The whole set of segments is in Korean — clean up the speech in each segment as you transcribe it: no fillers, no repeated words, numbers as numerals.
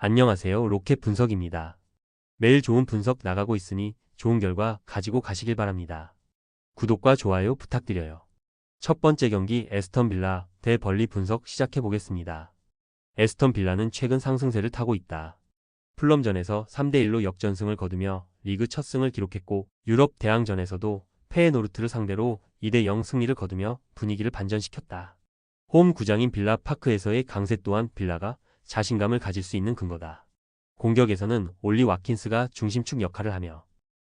안녕하세요. 로켓 분석입니다. 매일 좋은 분석 나가고 있으니 좋은 결과 가지고 가시길 바랍니다. 구독과 좋아요 부탁드려요. 첫 번째 경기 에스턴 빌라 대 벌리 분석 시작해 보겠습니다. 에스턴 빌라는 최근 상승세를 타고 있다. 풀럼전에서 3대1로 역전승을 거두며 리그 첫 승을 기록했고 유럽 대항전에서도 페에노르트를 상대로 2대0 승리를 거두며 분위기를 반전시켰다. 홈 구장인 빌라 파크에서의 강세 또한 빌라가 자신감을 가질 수 있는 근거다. 공격에서는 올리 와킨스가 중심축 역할을 하며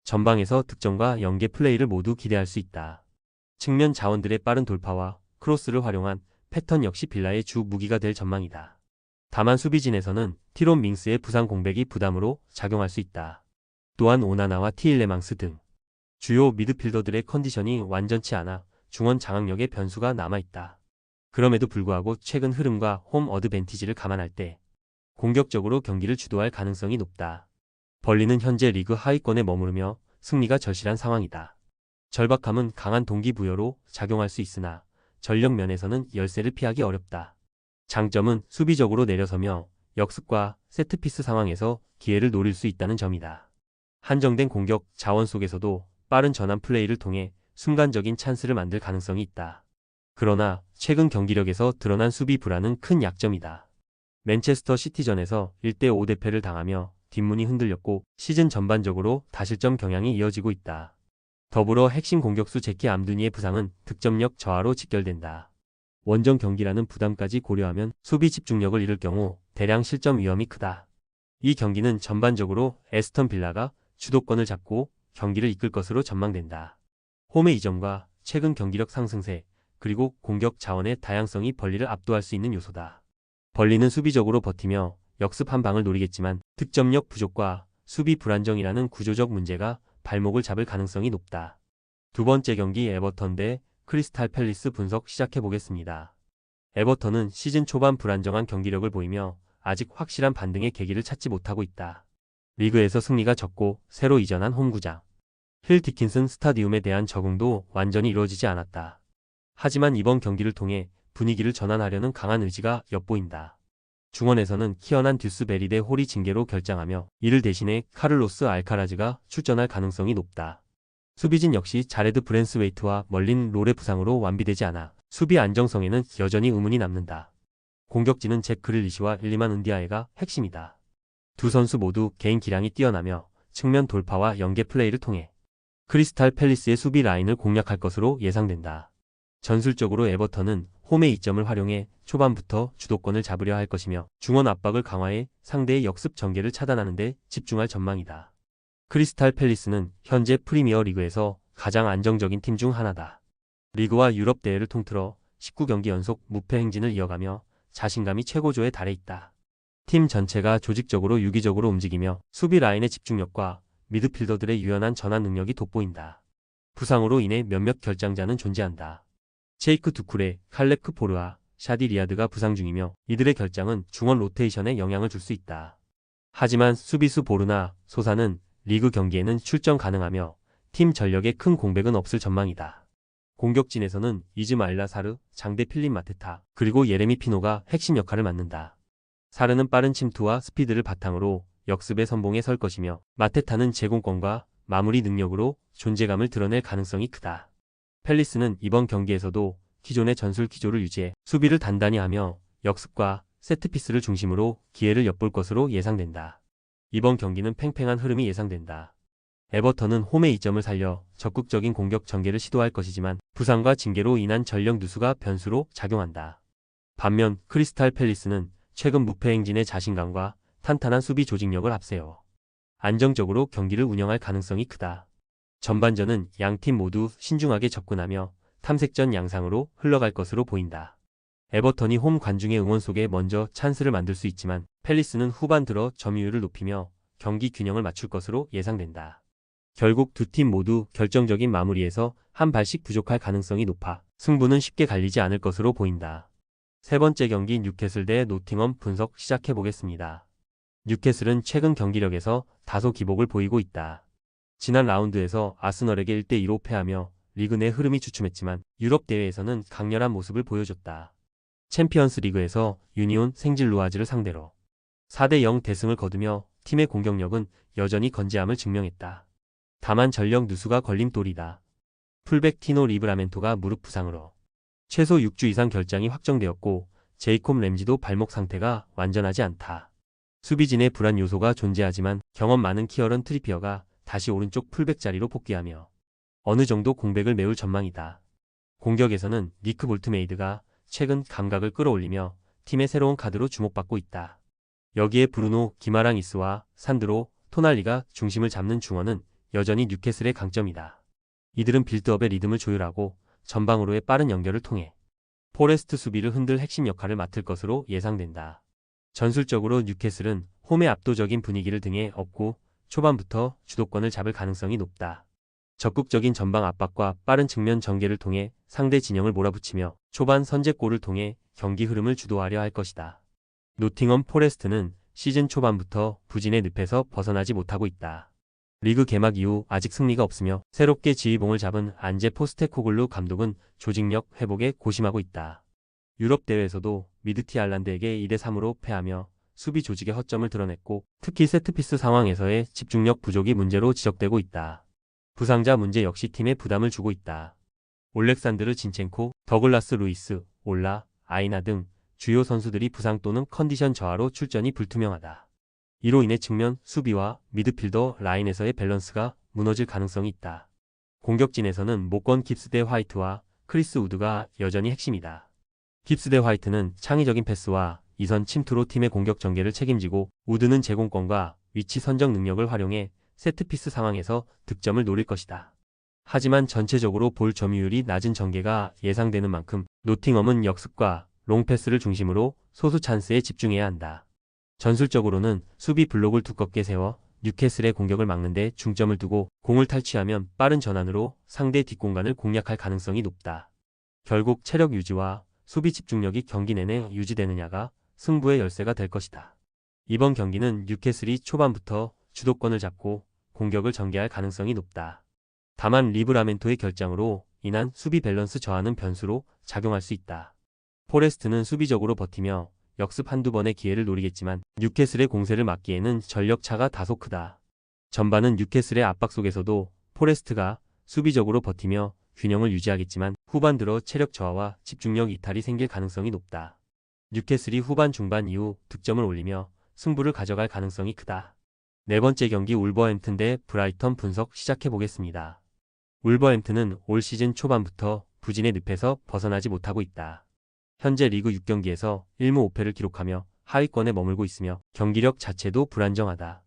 전방에서 득점과 연계 플레이를 모두 기대할 수 있다. 측면 자원들의 빠른 돌파와 크로스를 활용한 패턴 역시 빌라의 주 무기가 될 전망이다. 다만 수비진에서는 티론 밍스의 부상 공백이 부담으로 작용할 수 있다. 또한 오나나와 티일레망스 등 주요 미드필더들의 컨디션이 완전치 않아 중원 장악력의 변수가 남아있다. 그럼에도 불구하고 최근 흐름과 홈 어드밴티지를 감안할 때 공격적으로 경기를 주도할 가능성이 높다. 벌리는 현재 리그 하위권에 머무르며 승리가 절실한 상황이다. 절박함은 강한 동기부여로 작용할 수 있으나 전력 면에서는 열세를 피하기 어렵다. 장점은 수비적으로 내려서며 역습과 세트피스 상황에서 기회를 노릴 수 있다는 점이다. 한정된 공격 자원 속에서도 빠른 전환 플레이를 통해 순간적인 찬스를 만들 가능성이 있다. 그러나 최근 경기력에서 드러난 수비 불안은 큰 약점이다. 맨체스터 시티전에서 1대5 대패를 당하며 뒷문이 흔들렸고 시즌 전반적으로 다실점 경향이 이어지고 있다. 더불어 핵심 공격수 제키 암두니의 부상은 득점력 저하로 직결된다. 원정 경기라는 부담까지 고려하면 수비 집중력을 잃을 경우 대량 실점 위험이 크다. 이 경기는 전반적으로 에스턴 빌라가 주도권을 잡고 경기를 이끌 것으로 전망된다. 홈의 이점과 최근 경기력 상승세 그리고 공격 자원의 다양성이 벌리를 압도할 수 있는 요소다. 벌리는 수비적으로 버티며 역습 한 방을 노리겠지만 득점력 부족과 수비 불안정이라는 구조적 문제가 발목을 잡을 가능성이 높다. 두 번째 경기 에버턴 대 크리스탈 팰리스 분석 시작해 보겠습니다. 에버턴은 시즌 초반 불안정한 경기력을 보이며 아직 확실한 반등의 계기를 찾지 못하고 있다. 리그에서 승리가 적고 새로 이전한 홈구장 힐 디킨슨 스타디움에 대한 적응도 완전히 이루어지지 않았다. 하지만 이번 경기를 통해 분위기를 전환하려는 강한 의지가 엿보인다. 중원에서는 키어난 듀스베리 대 홀이 징계로 결장하며 이를 대신해 카를로스 알카라즈가 출전할 가능성이 높다. 수비진 역시 자레드 브랜스웨이트와 멀린 롤의 부상으로 완비되지 않아 수비 안정성에는 여전히 의문이 남는다. 공격진은 잭 그릴리시와 일리만 은디아에가 핵심이다. 두 선수 모두 개인 기량이 뛰어나며 측면 돌파와 연계 플레이를 통해 크리스탈 팰리스의 수비 라인을 공략할 것으로 예상된다. 전술적으로 에버턴은 홈의 이점을 활용해 초반부터 주도권을 잡으려 할 것이며 중원 압박을 강화해 상대의 역습 전개를 차단하는 데 집중할 전망이다. 크리스탈 팰리스는 현재 프리미어 리그에서 가장 안정적인 팀 중 하나다. 리그와 유럽 대회를 통틀어 19경기 연속 무패 행진을 이어가며 자신감이 최고조에 달해 있다. 팀 전체가 조직적으로 유기적으로 움직이며 수비 라인의 집중력과 미드필더들의 유연한 전환 능력이 돋보인다. 부상으로 인해 몇몇 결장자는 존재한다. 체이크 두쿠레, 칼렙 크포르와 샤디 리아드가 부상 중이며 이들의 결장은 중원 로테이션에 영향을 줄 수 있다. 하지만 수비수 보르나 소사는 리그 경기에는 출전 가능하며 팀 전력에 큰 공백은 없을 전망이다. 공격진에서는 이즈마일라 사르, 장대 필립 마테타, 그리고 예레미 피노가 핵심 역할을 맡는다. 사르는 빠른 침투와 스피드를 바탕으로 역습의 선봉에 설 것이며 마테타는 제공권과 마무리 능력으로 존재감을 드러낼 가능성이 크다. 팰리스는 이번 경기에서도 기존의 전술 기조를 유지해 수비를 단단히 하며 역습과 세트피스를 중심으로 기회를 엿볼 것으로 예상된다. 이번 경기는 팽팽한 흐름이 예상된다. 에버턴은 홈의 이점을 살려 적극적인 공격 전개를 시도할 것이지만 부상과 징계로 인한 전력 누수가 변수로 작용한다. 반면 크리스탈 팰리스는 최근 무패 행진의 자신감과 탄탄한 수비 조직력을 앞세워 안정적으로 경기를 운영할 가능성이 크다. 전반전은 양팀 모두 신중하게 접근하며 탐색전 양상으로 흘러갈 것으로 보인다. 에버턴이 홈 관중의 응원 속에 먼저 찬스를 만들 수 있지만 팰리스는 후반 들어 점유율을 높이며 경기 균형을 맞출 것으로 예상된다. 결국 두 팀 모두 결정적인 마무리에서 한 발씩 부족할 가능성이 높아 승부는 쉽게 갈리지 않을 것으로 보인다. 세 번째 경기 뉴캐슬 대 노팅엄 분석 시작해 보겠습니다. 뉴캐슬은 최근 경기력에서 다소 기복을 보이고 있다. 지난 라운드에서 아스널에게 1대2로 패하며 리그 내 흐름이 주춤했지만 유럽 대회에서는 강렬한 모습을 보여줬다. 챔피언스 리그에서 유니온 생질루아즈를 상대로 4대0 대승을 거두며 팀의 공격력은 여전히 건재함을 증명했다. 다만 전력 누수가 걸림돌이다. 풀백 티노 리브라멘토가 무릎 부상으로 최소 6주 이상 결장이 확정되었고 제이콥 램지도 발목 상태가 완전하지 않다. 수비진의 불안 요소가 존재하지만 경험 많은 키어런 트리피어가 다시 오른쪽 풀백 자리로 복귀하며 어느 정도 공백을 메울 전망이다. 공격에서는 니크 볼트메이드가 최근 감각을 끌어올리며 팀의 새로운 카드로 주목받고 있다. 여기에 브루노 기마랑이스와 산드로 토날리가 중심을 잡는 중원은 여전히 뉴캐슬의 강점이다. 이들은 빌드업의 리듬을 조율하고 전방으로의 빠른 연결을 통해 포레스트 수비를 흔들 핵심 역할을 맡을 것으로 예상된다. 전술적으로 뉴캐슬은 홈의 압도적인 분위기를 등에 업고 초반부터 주도권을 잡을 가능성이 높다. 적극적인 전방 압박과 빠른 측면 전개를 통해 상대 진영을 몰아붙이며 초반 선제골을 통해 경기 흐름을 주도하려 할 것이다. 노팅엄 포레스트는 시즌 초반부터 부진의 늪에서 벗어나지 못하고 있다. 리그 개막 이후 아직 승리가 없으며 새롭게 지휘봉을 잡은 안제 포스테코글루 감독은 조직력 회복에 고심하고 있다. 유럽 대회에서도 미드티 알란드에게 2대3으로 패하며 수비 조직의 허점을 드러냈고 특히 세트피스 상황에서의 집중력 부족이 문제로 지적되고 있다. 부상자 문제 역시 팀에 부담을 주고 있다. 올렉산드르 진첸코, 더글라스 루이스, 올라, 아이나 등 주요 선수들이 부상 또는 컨디션 저하로 출전이 불투명하다. 이로 인해 측면 수비와 미드필더 라인에서의 밸런스가 무너질 가능성이 있다. 공격진에서는 모건 깁스 대 화이트와 크리스 우드가 여전히 핵심이다. 깁스 대 화이트는 창의적인 패스와 이선 침투로 팀의 공격 전개를 책임지고 우드는 제공권과 위치 선정 능력을 활용해 세트피스 상황에서 득점을 노릴 것이다. 하지만 전체적으로 볼 점유율이 낮은 전개가 예상되는 만큼 노팅엄은 역습과 롱패스를 중심으로 소수 찬스에 집중해야 한다. 전술적으로는 수비 블록을 두껍게 세워 뉴캐슬의 공격을 막는 데 중점을 두고 공을 탈취하면 빠른 전환으로 상대 뒷공간을 공략할 가능성이 높다. 결국 체력 유지와 수비 집중력이 경기 내내 유지되느냐가 승부의 열쇠가 될 것이다. 이번 경기는 뉴캐슬이 초반부터 주도권을 잡고 공격을 전개할 가능성이 높다. 다만 리브라멘토의 결장으로 인한 수비 밸런스 저하는 변수로 작용할 수 있다. 포레스트는 수비적으로 버티며 역습 한두 번의 기회를 노리겠지만 뉴캐슬의 공세를 막기에는 전력 차가 다소 크다. 전반은 뉴캐슬의 압박 속에서도 포레스트가 수비적으로 버티며 균형을 유지하겠지만 후반 들어 체력 저하와 집중력 이탈이 생길 가능성이 높다. 뉴캐슬이 후반 중반 이후 득점을 올리며 승부를 가져갈 가능성이 크다. 네 번째 경기 울버햄튼 대 브라이턴 분석 시작해보겠습니다. 울버햄튼은 올 시즌 초반부터 부진의 늪에서 벗어나지 못하고 있다. 현재 리그 6경기에서 1무 5패를 기록하며 하위권에 머물고 있으며 경기력 자체도 불안정하다.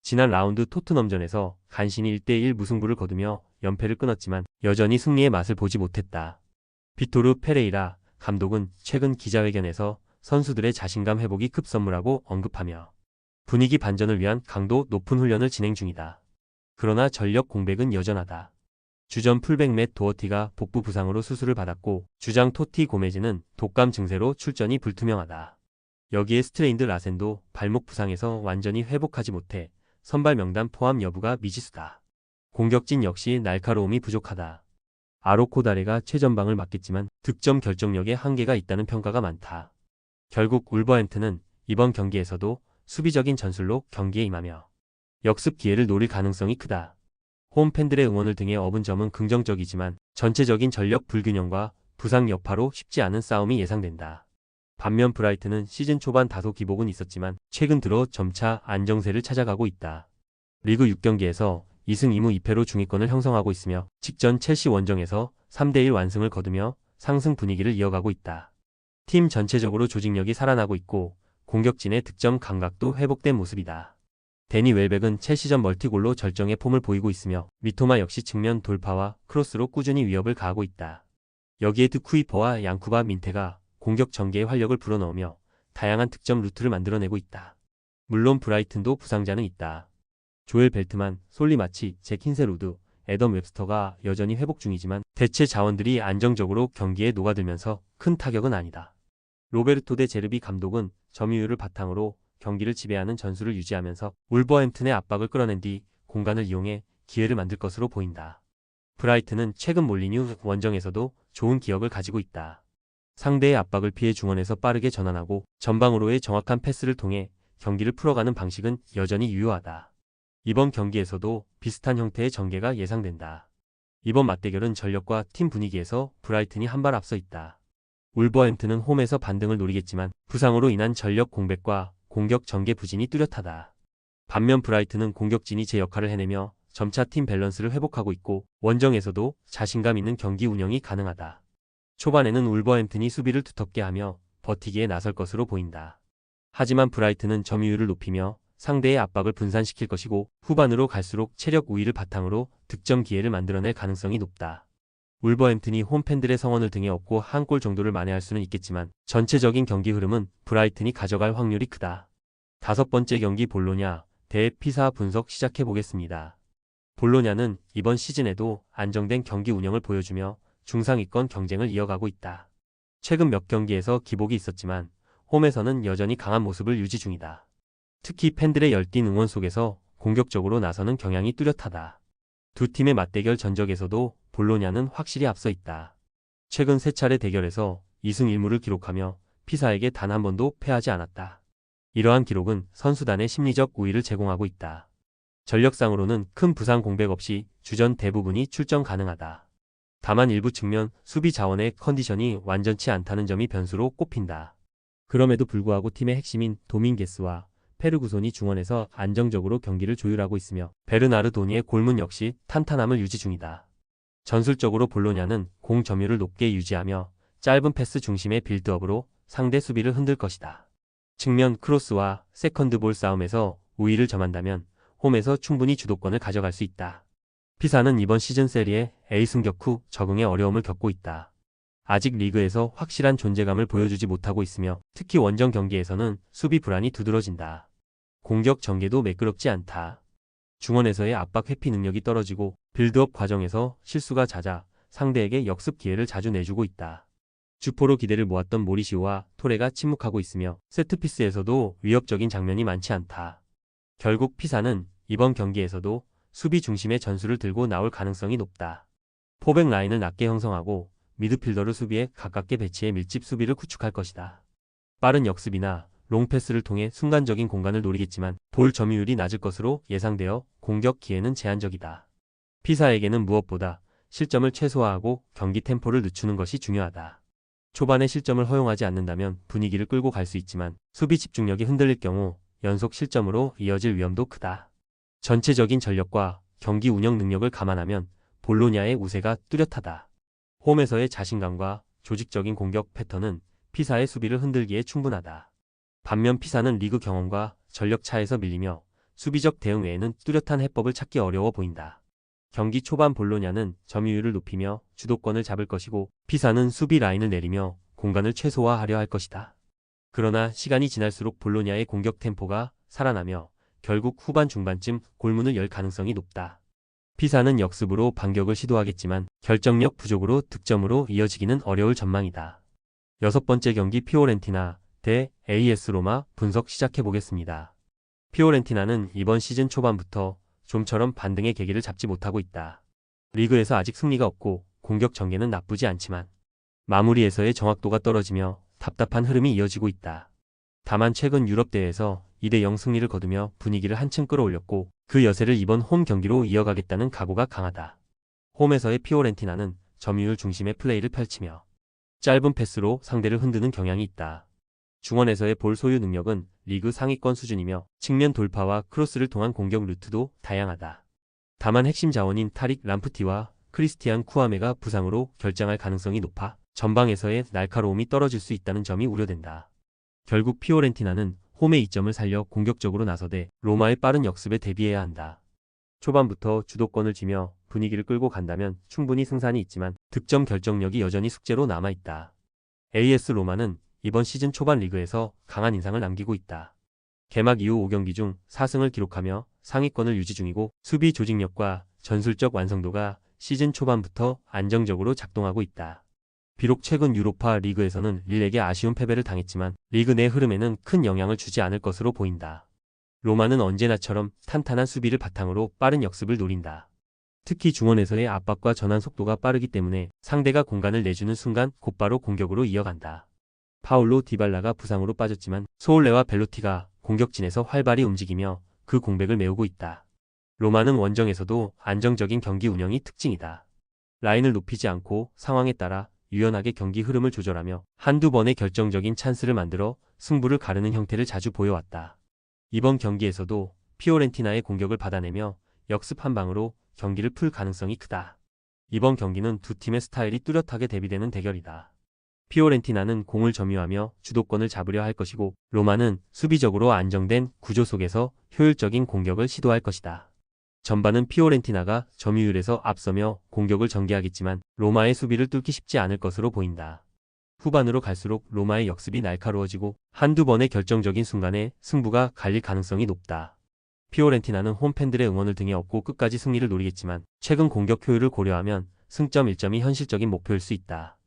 지난 라운드 토트넘전에서 간신히 1대1 무승부를 거두며 연패를 끊었지만 여전히 승리의 맛을 보지 못했다. 비토르 페레이라 감독은 최근 기자회견에서 선수들의 자신감 회복이 급선무라고 언급하며 분위기 반전을 위한 강도 높은 훈련을 진행 중이다. 그러나 전력 공백은 여전하다. 주전 풀백 맷 도어티가 복부 부상으로 수술을 받았고 주장 토티 고메즈는 독감 증세로 출전이 불투명하다. 여기에 스트레인드 라센도 발목 부상에서 완전히 회복하지 못해 선발 명단 포함 여부가 미지수다. 공격진 역시 날카로움이 부족하다. 아로코다레가 최전방을 맡겠지만 득점 결정력에 한계가 있다는 평가가 많다. 결국 울버햄튼은 이번 경기에서도 수비적인 전술로 경기에 임하며 역습 기회를 노릴 가능성이 크다. 홈 팬들의 응원을 등에 업은 점은 긍정적이지만 전체적인 전력 불균형과 부상 여파로 쉽지 않은 싸움이 예상된다. 반면 브라이튼은 시즌 초반 다소 기복은 있었지만 최근 들어 점차 안정세를 찾아가고 있다. 리그 6경기에서 2승 2무 2패로 중위권을 형성하고 있으며 직전 첼시 원정에서 3대1 완승을 거두며 상승 분위기를 이어가고 있다. 팀 전체적으로 조직력이 살아나고 있고 공격진의 득점 감각도 회복된 모습이다. 데니 웰백은 첼시전 멀티골로 절정의 폼을 보이고 있으며 미토마 역시 측면 돌파와 크로스로 꾸준히 위협을 가하고 있다. 여기에 드쿠이퍼와 양쿠바 민테가 공격 전개의 활력을 불어넣으며 다양한 득점 루트를 만들어내고 있다. 물론 브라이튼도 부상자는 있다. 조엘 벨트만, 솔리 마치, 잭 힌셀우드, 애덤 웹스터가 여전히 회복 중이지만 대체 자원들이 안정적으로 경기에 녹아들면서 큰 타격은 아니다. 로베르토 데 제르비 감독은 점유율을 바탕으로 경기를 지배하는 전술을 유지하면서 울버햄튼의 압박을 끌어낸 뒤 공간을 이용해 기회를 만들 것으로 보인다. 브라이튼은 최근 몰리뉴 원정에서도 좋은 기억을 가지고 있다. 상대의 압박을 피해 중원에서 빠르게 전환하고 전방으로의 정확한 패스를 통해 경기를 풀어가는 방식은 여전히 유효하다. 이번 경기에서도 비슷한 형태의 전개가 예상된다. 이번 맞대결은 전력과 팀 분위기에서 브라이튼이 한 발 앞서 있다. 울버햄튼은 홈에서 반등을 노리겠지만 부상으로 인한 전력 공백과 공격 전개 부진이 뚜렷하다. 반면 브라이튼은 공격진이 제 역할을 해내며 점차 팀 밸런스를 회복하고 있고 원정에서도 자신감 있는 경기 운영이 가능하다. 초반에는 울버햄튼이 수비를 두텁게 하며 버티기에 나설 것으로 보인다. 하지만 브라이튼은 점유율을 높이며 상대의 압박을 분산시킬 것이고 후반으로 갈수록 체력 우위를 바탕으로 득점 기회를 만들어낼 가능성이 높다. 울버햄튼이 홈팬들의 성원을 등에 업고 한 골 정도를 만회할 수는 있겠지만 전체적인 경기 흐름은 브라이튼이 가져갈 확률이 크다. 5번째 경기 볼로냐 대 피사 분석 시작해 보겠습니다. 볼로냐는 이번 시즌에도 안정된 경기 운영을 보여주며 중상위권 경쟁을 이어가고 있다. 최근 몇 경기에서 기복이 있었지만 홈에서는 여전히 강한 모습을 유지 중이다. 특히 팬들의 열띤 응원 속에서 공격적으로 나서는 경향이 뚜렷하다. 두 팀의 맞대결 전적에서도 볼로냐는 확실히 앞서 있다. 최근 3차례 대결에서 2승 1무를 기록하며 피사에게 단 한 번도 패하지 않았다. 이러한 기록은 선수단의 심리적 우위를 제공하고 있다. 전력상으로는 큰 부상 공백 없이 주전 대부분이 출전 가능하다. 다만 일부 측면 수비 자원의 컨디션이 완전치 않다는 점이 변수로 꼽힌다. 그럼에도 불구하고 팀의 핵심인 도밍게스와 페르구손이 중원에서 안정적으로 경기를 조율하고 있으며 베르나르도니의 골문 역시 탄탄함을 유지 중이다. 전술적으로 볼로냐는 공 점유율을 높게 유지하며 짧은 패스 중심의 빌드업으로 상대 수비를 흔들 것이다. 측면 크로스와 세컨드볼 싸움에서 우위를 점한다면 홈에서 충분히 주도권을 가져갈 수 있다. 피사는 이번 시즌 세리에 A 승격 후 적응에 어려움을 겪고 있다. 아직 리그에서 확실한 존재감을 보여주지 못하고 있으며 특히 원정 경기에서는 수비 불안이 두드러진다. 공격 전개도 매끄럽지 않다. 중원에서의 압박 회피 능력이 떨어지고 빌드업 과정에서 실수가 잦아 상대에게 역습 기회를 자주 내주고 있다. 주포로 기대를 모았던 모리시오와 토레가 침묵하고 있으며 세트피스에서도 위협적인 장면이 많지 않다. 결국 피사는 이번 경기에서도 수비 중심의 전술을 들고 나올 가능성이 높다. 포백 라인을 낮게 형성하고 미드필더를 수비에 가깝게 배치해 밀집 수비를 구축할 것이다. 빠른 역습이나 롱패스를 통해 순간적인 공간을 노리겠지만 볼 점유율이 낮을 것으로 예상되어 공격 기회는 제한적이다. 피사에게는 무엇보다 실점을 최소화하고 경기 템포를 늦추는 것이 중요하다. 초반에 실점을 허용하지 않는다면 분위기를 끌고 갈 수 있지만 수비 집중력이 흔들릴 경우 연속 실점으로 이어질 위험도 크다. 전체적인 전력과 경기 운영 능력을 감안하면 볼로냐의 우세가 뚜렷하다. 홈에서의 자신감과 조직적인 공격 패턴은 피사의 수비를 흔들기에 충분하다. 반면 피사는 리그 경험과 전력 차에서 밀리며 수비적 대응 외에는 뚜렷한 해법을 찾기 어려워 보인다. 경기 초반 볼로냐는 점유율을 높이며 주도권을 잡을 것이고 피사는 수비 라인을 내리며 공간을 최소화하려 할 것이다. 그러나 시간이 지날수록 볼로냐의 공격 템포가 살아나며 결국 후반 중반쯤 골문을 열 가능성이 높다. 피사는 역습으로 반격을 시도하겠지만 결정력 부족으로 득점으로 이어지기는 어려울 전망이다. 6번째 경기 피오렌티나 대 AS 로마 분석 시작해 보겠습니다. 피오렌티나는 이번 시즌 초반부터 좀처럼 반등의 계기를 잡지 못하고 있다. 리그에서 아직 승리가 없고 공격 전개는 나쁘지 않지만 마무리에서의 정확도가 떨어지며 답답한 흐름이 이어지고 있다. 다만 최근 유럽 대회에서 2대0 승리를 거두며 분위기를 한층 끌어올렸고 그 여세를 이번 홈 경기로 이어가겠다는 각오가 강하다. 홈에서의 피오렌티나는 점유율 중심의 플레이를 펼치며 짧은 패스로 상대를 흔드는 경향이 있다. 중원에서의 볼 소유 능력은 리그 상위권 수준이며 측면 돌파와 크로스를 통한 공격 루트도 다양하다. 다만 핵심 자원인 타릭 람프티와 크리스티안 쿠아메가 부상으로 결장할 가능성이 높아 전방에서의 날카로움이 떨어질 수 있다는 점이 우려된다. 결국 피오렌티나는 홈의 이점을 살려 공격적으로 나서되 로마의 빠른 역습에 대비해야 한다. 초반부터 주도권을 쥐며 분위기를 끌고 간다면 충분히 승산이 있지만 득점 결정력이 여전히 숙제로 남아있다. AS 로마는 이번 시즌 초반 리그에서 강한 인상을 남기고 있다. 개막 이후 5경기 중 4승을 기록하며 상위권을 유지 중이고 수비 조직력과 전술적 완성도가 시즌 초반부터 안정적으로 작동하고 있다. 비록 최근 유로파 리그에서는 릴에게 아쉬운 패배를 당했지만 리그 내 흐름에는 큰 영향을 주지 않을 것으로 보인다. 로마는 언제나처럼 탄탄한 수비를 바탕으로 빠른 역습을 노린다. 특히 중원에서의 압박과 전환 속도가 빠르기 때문에 상대가 공간을 내주는 순간 곧바로 공격으로 이어간다. 파울로 디발라가 부상으로 빠졌지만 소올레와 벨로티가 공격진에서 활발히 움직이며 그 공백을 메우고 있다. 로마는 원정에서도 안정적인 경기 운영이 특징이다. 라인을 높이지 않고 상황에 따라 유연하게 경기 흐름을 조절하며 한두 번의 결정적인 찬스를 만들어 승부를 가르는 형태를 자주 보여왔다. 이번 경기에서도 피오렌티나의 공격을 받아내며 역습 한 방으로 경기를 풀 가능성이 크다. 이번 경기는 두 팀의 스타일이 뚜렷하게 대비되는 대결이다. 피오렌티나는 공을 점유하며 주도권을 잡으려 할 것이고 로마는 수비적으로 안정된 구조 속에서 효율적인 공격을 시도할 것이다. 전반은 피오렌티나가 점유율에서 앞서며 공격을 전개하겠지만 로마의 수비를 뚫기 쉽지 않을 것으로 보인다. 후반으로 갈수록 로마의 역습이 날카로워지고 한두 번의 결정적인 순간에 승부가 갈릴 가능성이 높다. 피오렌티나는 홈팬들의 응원을 등에 업고 끝까지 승리를 노리겠지만 최근 공격 효율을 고려하면 승점 1점이 현실적인 목표일 수 있다.